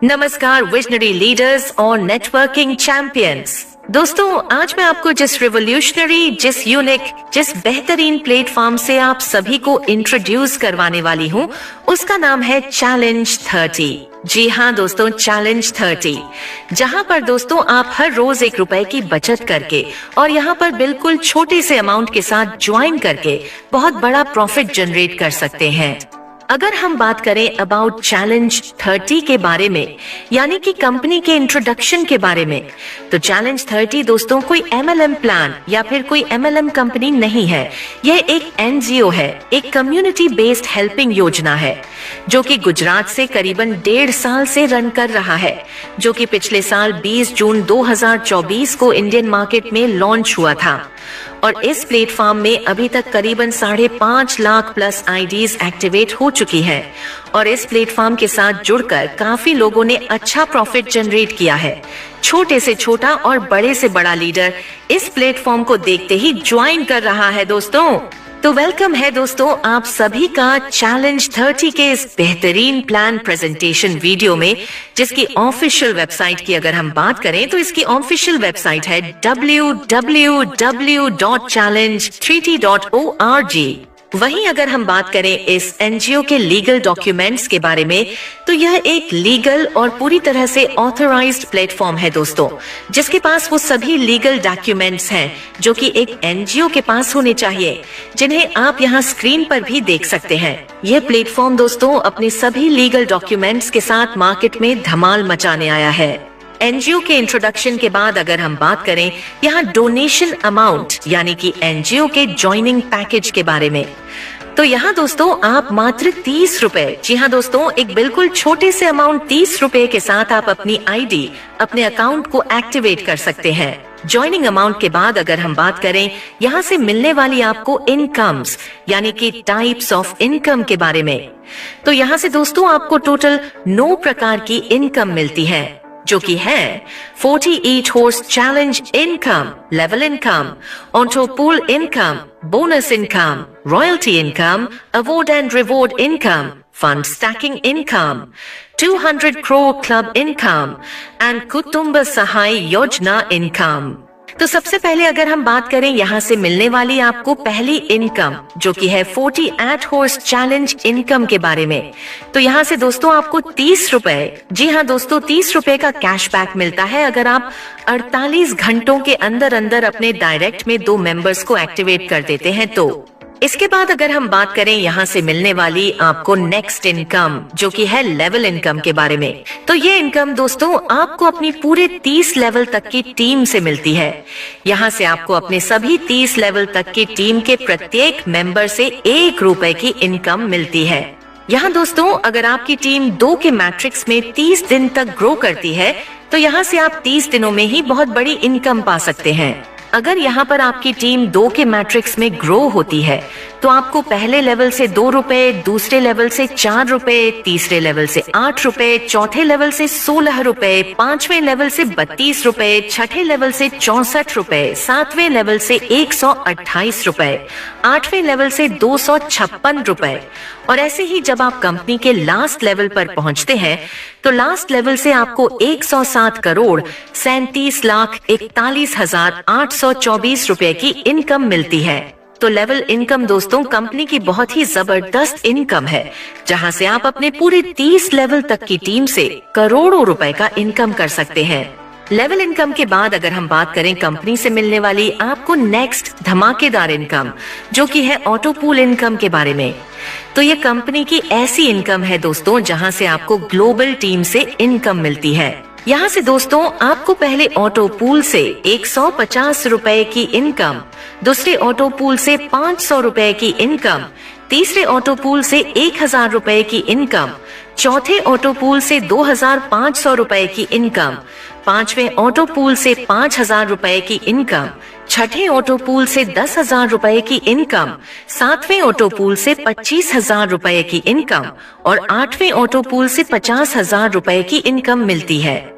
नमस्कार visionary leaders और networking champions. दोस्तों, आज मैं आपको जिस रिवोल्यूशनरी, जिस यूनिक, जिस बेहतरीन प्लेटफॉर्म से आप सभी को इंट्रोड्यूस करवाने वाली हूँ, उसका नाम है चैलेंज 30। जी हाँ दोस्तों, चैलेंज 30, जहाँ पर दोस्तों आप हर रोज ₹1 की बचत करके और यहाँ पर बिल्कुल छोटे से अमाउंट के साथ ज्वाइन करके बहुत बड़ा प्रॉफिट जनरेट कर सकते हैं। अगर हम बात करें अबाउट चैलेंज 30 के बारे में, यानी कि कंपनी के इंट्रोडक्शन के बारे में, तो चैलेंज 30 दोस्तों कोई MLM प्लान या फिर कोई MLM कंपनी नहीं है। यह एक NGO है, एक कम्युनिटी बेस्ड हेल्पिंग योजना है, जो कि गुजरात से करीबन 1.5 साल से रन कर रहा है, जो कि पिछले साल 20 जून 2024 को इंडियन मार्केट में लॉन्च हुआ था। और इस प्लेटफॉर्म में अभी तक करीबन 5.5 लाख प्लस आईडीज एक्टिवेट हो चुकी है और इस प्लेटफॉर्म के साथ जुड़कर काफी लोगों ने अच्छा प्रॉफिट जनरेट किया है। छोटे से छोटा और बड़े से बड़ा लीडर इस प्लेटफॉर्म को देखते ही ज्वाइन कर रहा है दोस्तों। तो वेलकम है दोस्तों आप सभी का चैलेंज 30 के इस बेहतरीन प्लान प्रेजेंटेशन वीडियो में, जिसकी ऑफिशियल वेबसाइट की अगर हम बात करें तो इसकी ऑफिशियल वेबसाइट है www.challenge30.org। वहीं अगर हम बात करें इस NGO के लीगल डॉक्यूमेंट्स के बारे में, तो यह एक लीगल और पूरी तरह से ऑथराइज्ड प्लेटफॉर्म है दोस्तों, जिसके पास वो सभी लीगल डॉक्यूमेंट्स हैं जो कि एक NGO के पास होने चाहिए, जिन्हें आप यहाँ स्क्रीन पर भी देख सकते हैं। यह प्लेटफॉर्म दोस्तों अपने सभी लीगल डॉक्यूमेंट्स के साथ मार्केट में धमाल मचाने आया है। NGO के इंट्रोडक्शन के बाद अगर हम बात करें यहाँ डोनेशन अमाउंट यानी कि NGO के ज्वाइनिंग पैकेज के बारे में, तो यहाँ दोस्तों आप मात्र ₹30, जी हाँ दोस्तों, एक बिल्कुल छोटे से अमाउंट ₹30 के साथ आप अपनी ID, अपने अकाउंट को एक्टिवेट कर सकते हैं। ज्वाइनिंग अमाउंट के बाद अगर हम बात करें यहाँ से मिलने वाली आपको इनकम्स यानी कि टाइप्स ऑफ इनकम के बारे में, तो यहाँ से दोस्तों आपको टोटल 9 प्रकार की इनकम मिलती है, जो कि है 48 horse challenge income, level income, auto pool income, bonus income, royalty income, award and reward income, fund stacking income, 200 crore club income and कुटुंब सहाय योजना इनकम। तो सबसे पहले अगर हम बात करें यहाँ से मिलने वाली आपको पहली इनकम, जो कि है 48 हॉर्स चैलेंज इनकम के बारे में, तो यहाँ से दोस्तों आपको ₹30, जी हाँ दोस्तों, ₹30 का कैशबैक मिलता है अगर आप 48 घंटों के अंदर अंदर अपने डायरेक्ट में 2 मेंबर्स को एक्टिवेट कर देते हैं। तो इसके बाद अगर हम बात करें यहाँ से मिलने वाली आपको नेक्स्ट इनकम, जो कि है लेवल इनकम के बारे में, तो ये इनकम दोस्तों आपको अपनी पूरे 30 लेवल तक की टीम से मिलती है। यहाँ से आपको अपने सभी 30 लेवल तक की टीम के प्रत्येक मेंबर से ₹1 की इनकम मिलती है। यहाँ दोस्तों अगर आपकी टीम 2 के मैट्रिक्स में 30 दिन तक ग्रो करती है, तो यहाँ से आप 30 दिनों में ही बहुत बड़ी इनकम पा सकते हैं। अगर यहाँ पर आपकी टीम 2 के मैट्रिक्स में ग्रो होती है, तो आपको पहले लेवल से ₹2, दूसरे लेवल से ₹4, तीसरे लेवल से ₹8, चौथे लेवल से ₹16, पांचवें लेवल से ₹32, छठे लेवल से ₹64, सातवें लेवल से ₹128, आठवें लेवल से ₹256, और ऐसे ही जब आप कंपनी के लास्ट लेवल पर पहुंचते हैं, तो लास्ट लेवल से आपको 107 करोड़ 37,41,824 की इनकम मिलती है। तो लेवल इनकम दोस्तों कंपनी की बहुत ही जबरदस्त इनकम है, जहां से आप अपने पूरे 30 लेवल तक की टीम से करोड़ों रुपए का इनकम कर सकते हैं। लेवल इनकम के बाद अगर हम बात करें कंपनी से मिलने वाली आपको नेक्स्ट धमाकेदार इनकम, जो कि है ऑटो पूल इनकम के बारे में, तो ये कंपनी की ऐसी इनकम है दोस्तों जहां से आपको ग्लोबल टीम से इनकम मिलती है। यहाँ से दोस्तों आपको पहले ऑटो पूल से ₹150 की इनकम, दूसरे ऑटो पूल से ₹500 की इनकम, तीसरे ऑटो पूल से ₹1000 की इनकम, चौथे ऑटो पूल से ₹2500 की इनकम, पांचवें ऑटो पूल से ₹5000 की इनकम, छठे ऑटो पूल से ₹10,000 की इनकम, सातवें ऑटो पूल से ₹25,000 की इनकम और आठवें ऑटो पूल से ₹50,000 की इनकम मिलती है।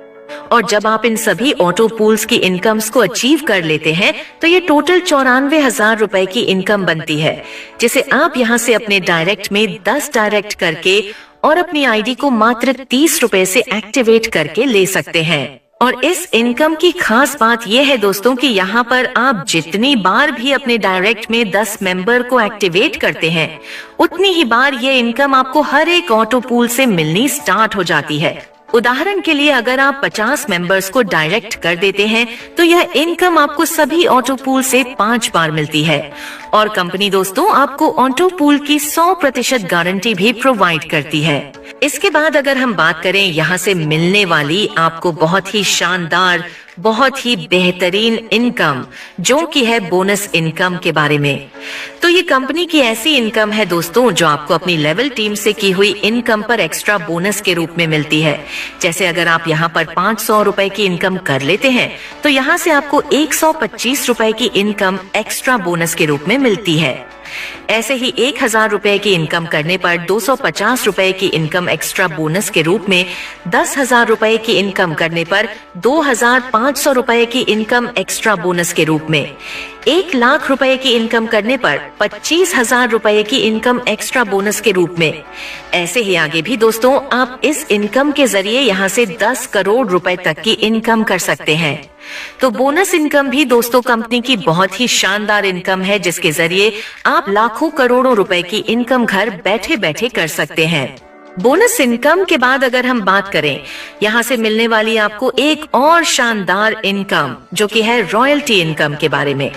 और जब आप इन सभी ऑटो पूल्स की इनकम्स को अचीव कर लेते हैं, तो ये टोटल 94,000 की इनकम बनती है, जिसे आप यहाँ से अपने डायरेक्ट में 10 डायरेक्ट करके और अपनी आईडी को मात्र 30 रुपए से एक्टिवेट करके ले सकते हैं। और इस इनकम की खास बात यह है दोस्तों कि यहाँ पर आप जितनी बार भी अपने डायरेक्ट में 10 मेंबर को एक्टिवेट करते हैं, उतनी ही बार ये इनकम आपको हर एक ऑटो पूल से मिलनी स्टार्ट हो जाती है। उदाहरण के लिए अगर आप 50 मेंबर्स को डायरेक्ट कर देते हैं तो यह इनकम आपको सभी ऑटो पूल से 5 बार मिलती है। और कंपनी दोस्तों आपको ऑटो पूल की 100% गारंटी भी प्रोवाइड करती है। इसके बाद अगर हम बात करें यहाँ से मिलने वाली आपको बहुत ही शानदार, बहुत ही बेहतरीन इनकम जो कि है बोनस इनकम के बारे में, तो ये कंपनी की ऐसी इनकम है दोस्तों जो आपको अपनी लेवल टीम से की हुई इनकम पर एक्स्ट्रा बोनस के रूप में मिलती है। जैसे अगर आप यहाँ पर 500 रुपए की इनकम कर लेते हैं तो यहाँ से आपको 125 रुपए की इनकम एक्स्ट्रा बोनस के रूप में मिलती है। ऐसे ही 1000 रुपए की इनकम करने पर 250 रुपए की इनकम एक्स्ट्रा बोनस के रूप में, 10,000 रुपए की इनकम करने पर 2500 रुपए की इनकम एक्स्ट्रा बोनस के रूप में, 1 लाख रुपए की इनकम करने पर 25,000 रुपए की इनकम एक्स्ट्रा बोनस के रूप में। ऐसे ही आगे भी दोस्तों आप इस इनकम के जरिए यहाँ से 10 करोड़ रुपए तक की इनकम कर सकते हैं। तो बोनस इनकम भी दोस्तों कंपनी की बहुत ही शानदार इनकम है जिसके जरिए आप लाखों करोड़ों रुपए की इनकम घर बैठे बैठे कर सकते हैं। बोनस इनकम के बाद अगर हम बात करें यहाँ से मिलने वाली आपको एक और शानदार इनकम जो कि है रॉयल्टी इनकम के बारे में,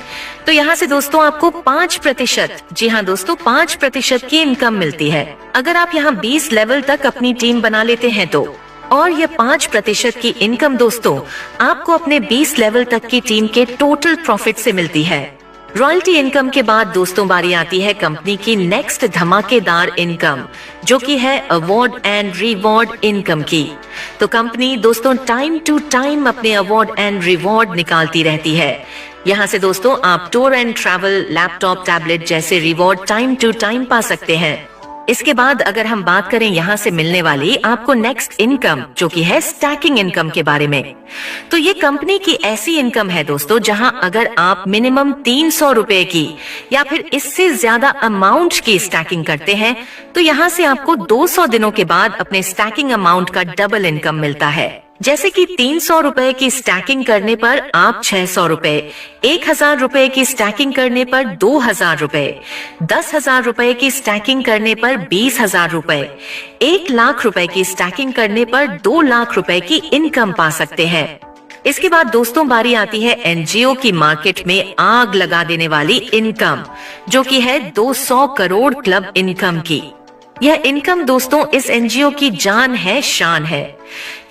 तो यहाँ से दोस्तों आपको 5%, जी हाँ दोस्तों 5% की इनकम मिलती है अगर आप यहाँ 20 लेवल तक अपनी टीम बना लेते हैं तो। और ये 5% की इनकम दोस्तों आपको अपने 20 लेवल तक की टीम के टोटल प्रॉफिट से मिलती है। रॉयल्टी इनकम के बाद दोस्तों बारी आती है कंपनी की नेक्स्ट धमाकेदार इनकम जो कि है अवार्ड एंड रिवॉर्ड इनकम की। तो कंपनी दोस्तों टाइम टू टाइम अपने अवार्ड एंड रिवॉर्ड निकालती रहती है। यहाँ से दोस्तों आप tour and travel, laptop, tablet जैसे रिवॉर्ड टाइम टू टाइम पा सकते हैं। इसके बाद अगर हम बात करें यहाँ से मिलने वाली आपको नेक्स्ट इनकम जो कि है स्टैकिंग इनकम के बारे में, तो ये कंपनी की ऐसी इनकम है दोस्तों जहां अगर आप मिनिमम 300 रुपए की या फिर इससे ज्यादा अमाउंट की स्टैकिंग करते हैं तो यहाँ से आपको 200 दिनों के बाद अपने स्टैकिंग अमाउंट का डबल इनकम मिलता है। जैसे कि 300 रुपए की स्टैकिंग करने पर आप 600 रुपए, 1000 रुपए की स्टैकिंग करने पर 2000 रुपए, 10,000 रुपए की स्टैकिंग करने पर 20,000 रुपए, 1 लाख रुपए की स्टैकिंग करने पर 2 लाख रुपए की इनकम पा सकते हैं। इसके बाद दोस्तों बारी आती है एनजीओ की मार्केट में आग लगा देने वाली इनकम जो कि है 200 करोड़ क्लब इनकम की। यह इनकम दोस्तों इस एनजीओ की जान है, शान है।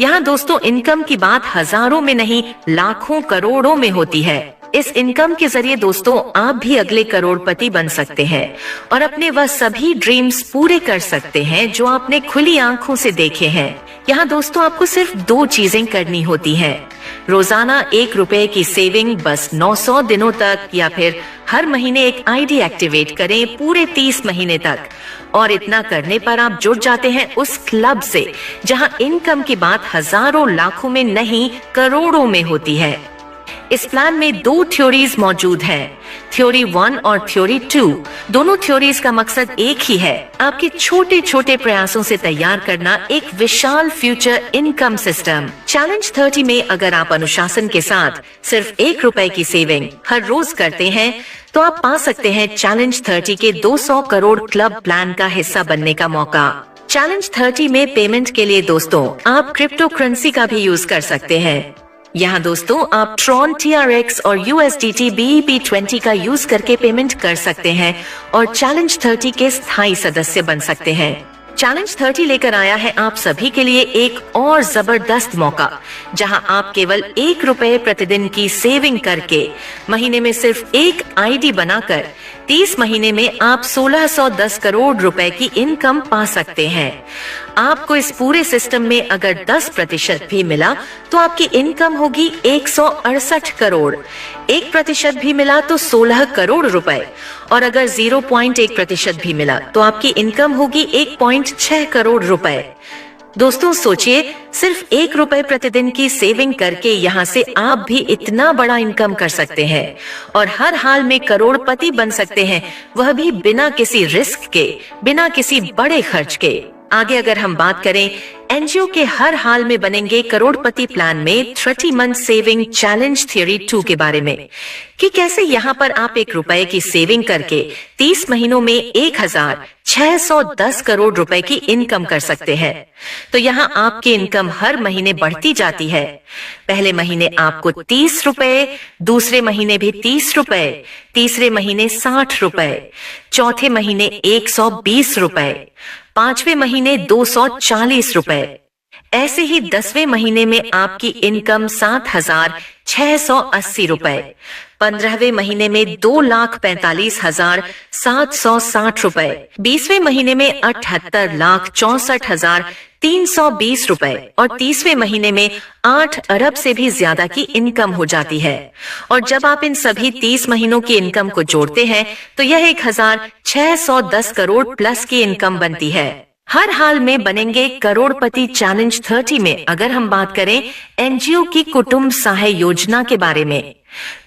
यहाँ दोस्तों इनकम की बात हजारों में नहीं लाखों करोड़ों में होती है। इस इनकम के जरिए दोस्तों आप भी अगले करोड़पति बन सकते हैं और अपने वह सभी ड्रीम्स पूरे कर सकते हैं जो आपने खुली आंखों से देखे हैं। यहाँ दोस्तों आपको सिर्फ 2 चीजें करनी होती हैं। रोजाना 1 रुपए की सेविंग बस 900 दिनों तक, या फिर हर महीने एक आईडी एक्टिवेट करें पूरे 30 महीने तक। और इतना करने पर आप जुड़ जाते हैं उस क्लब से जहां इनकम की बात हजारों लाखों में नहीं करोड़ों में होती है। इस प्लान में 2 थ्योरीज मौजूद हैं, थ्योरी 1 और थ्योरी 2। दोनों थ्योरीज का मकसद एक ही है, आपके छोटे छोटे प्रयासों से तैयार करना एक विशाल फ्यूचर इनकम सिस्टम। चैलेंज 30 में अगर आप अनुशासन के साथ सिर्फ 1 रुपए की सेविंग हर रोज करते हैं तो आप पा सकते हैं चैलेंज 30 के 200 करोड़ क्लब प्लान का हिस्सा बनने का मौका। चैलेंज 30 में पेमेंट के लिए दोस्तों आप क्रिप्टो करेंसी का भी यूज कर सकते हैं। यहाँ दोस्तों आप ट्रॉन, TRX और USDT BEP20 का यूज करके पेमेंट कर सकते हैं और चैलेंज 30 के स्थायी सदस्य बन सकते हैं। चैलेंज 30 लेकर आया है आप सभी के लिए एक और जबरदस्त मौका जहां आप केवल 1 रुपए प्रतिदिन की सेविंग करके महीने में सिर्फ एक आईडी बनाकर 30 महीने में आप 1610 करोड़ रुपए की इनकम पा सकते हैं। आपको इस पूरे सिस्टम में अगर 10% भी मिला तो आपकी इनकम होगी 168 करोड़, 1% भी मिला तो 16 करोड़ रुपए, और अगर 0.1% भी मिला तो आपकी इनकम होगी 1.6 करोड़ रुपए। दोस्तों सोचिए, सिर्फ 1 रुपए प्रतिदिन की सेविंग करके यहाँ से आप भी इतना बड़ा इनकम कर सकते हैं और हर हाल में करोड़पति बन सकते हैं, वह भी बिना किसी रिस्क के, बिना किसी बड़े खर्च के। आगे अगर हम बात करें एनजीओ के हर हाल में बनेंगे करोड़पति प्लान में 30 मंथ सेविंग चैलेंज थ्योरी 2 के बारे में, कि कैसे यहाँ पर आप ₹1 की सेविंग करके 30 महीनों में 1610 करोड़ रुपए की इनकम कर सकते हैं। तो यहाँ आपकी इनकम हर महीने बढ़ती जाती है। पहले महीने आपको ₹30, दूसरे महीने भी ₹30, तीसरे महीने ₹60, चौथे महीने ₹120, पांचवें महीने ₹240, ऐसे ही 10वें महीने में आपकी इनकम ₹7,680, 15वें महीने में ₹2,45,760, 20वें महीने में ₹78,64,320 और 30वें महीने में 8 अरब से भी ज्यादा की इनकम हो जाती है। और जब आप इन सभी 30 महीनों की इनकम को जोड़ते हैं तो यह 1,610 करोड़ प्लस की इनकम बनती है। हर हाल में बनेंगे करोड़पति चैलेंज 30 में अगर हम बात करें एनजीओ की कुटुंब सहाय योजना के बारे में,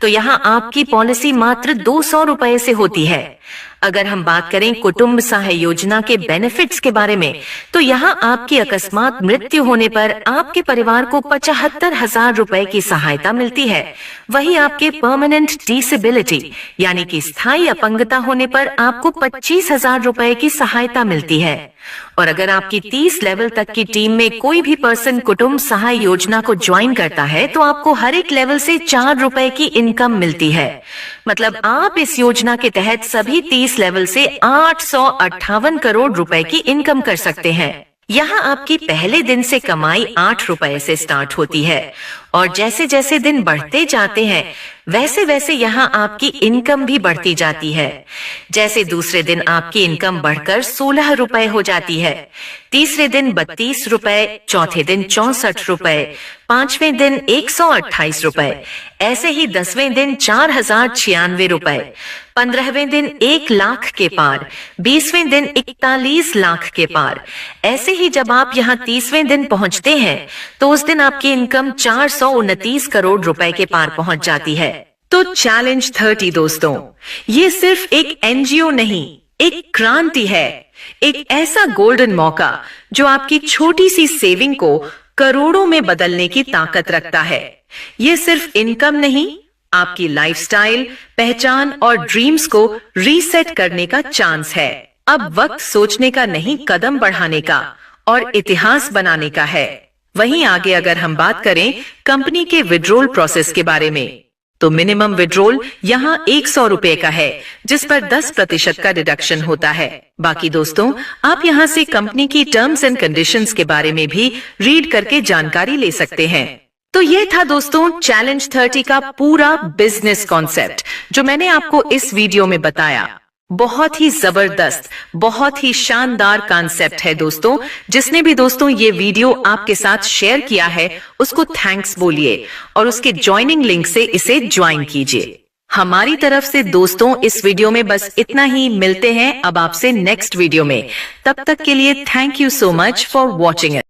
तो यहाँ आपकी पॉलिसी मात्र ₹200 से होती है। अगर हम बात करें कुटुंब सहाय योजना के बेनिफिट्स के बारे में, तो यहाँ आपकी अकस्मात मृत्यु होने पर आपके परिवार को 75,000 रुपए की सहायता मिलती है। वहीं आपके परमानेंट डिसेबिलिटी यानी कि स्थायी अपंगता होने पर आपको 25,000 रुपए की सहायता मिलती है। और अगर आपकी 30 लेवल तक की टीम में कोई भी पर्सन कुटुंब सहाय योजना को ज्वाइन करता है तो आपको हर एक लेवल से ₹4 की इनकम मिलती है। मतलब आप इस योजना के तहत सभी 30 लेवल से 858 करोड़ रुपए की इनकम कर सकते हैं। यहाँ आपकी पहले दिन से कमाई ₹8 से स्टार्ट होती है और जैसे जैसे दिन बढ़ते जाते हैं वैसे वैसे यहाँ आपकी इनकम भी बढ़ती जाती है। जैसे दूसरे दिन आपकी इनकम बढ़कर ₹16 हो जाती है, तीसरे दिन ₹32, चौथे दिन ₹64, पांचवें दिन ₹128, ऐसे ही 10वें दिन ₹4,096, 15वें दिन 1 लाख के पार, 20वें दिन 41 लाख के पार। ऐसे ही जब आप यहाँ 30वें दिन पहुँचते हैं तो उस दिन आपकी इनकम 429 करोड़ रुपए के पार पहुँच जाती है। तो चैलेंज 30 दोस्तों, ये सिर्फ एक एनजीओ नहीं, एक क्रांति है, एक ऐसा गोल्डन मौका जो आपकी छोटी सी सेविंग को करोड़ों में बदलने की ताकत रखता है। ये सिर्फ इनकम नहीं, आपकी लाइफस्टाइल, पहचान और ड्रीम्स को रीसेट करने का चांस है। अब वक्त सोचने का नहीं, कदम बढ़ाने का और इतिहास बनाने का है। वहीं आगे अगर हम बात करें कंपनी के विड्रॉल प्रोसेस के बारे में, तो मिनिमम विड्रॉल यहाँ ₹100 का है, जिस पर 10% का डिडक्शन होता है। बाकी दोस्तों, आप यहाँ से कंपनी की टर्म्स एंड कंडीशंस के बारे में भी रीड करके जानकारी ले सकते हैं। तो ये था दोस्तों चैलेंज 30 का पूरा बिजनेस कॉन्सेप्ट जो मैंने आपको इस वीडियो में बताया। बहुत ही जबरदस्त, बहुत ही शानदार कॉन्सेप्ट है दोस्तों। जिसने भी दोस्तों ये वीडियो आपके साथ शेयर किया है उसको थैंक्स बोलिए और उसके ज्वाइनिंग लिंक से इसे ज्वाइन कीजिए। हमारी तरफ से दोस्तों इस वीडियो में बस इतना ही। मिलते हैं अब आपसे नेक्स्ट वीडियो में। तब तक के लिए thank you so much for watching it.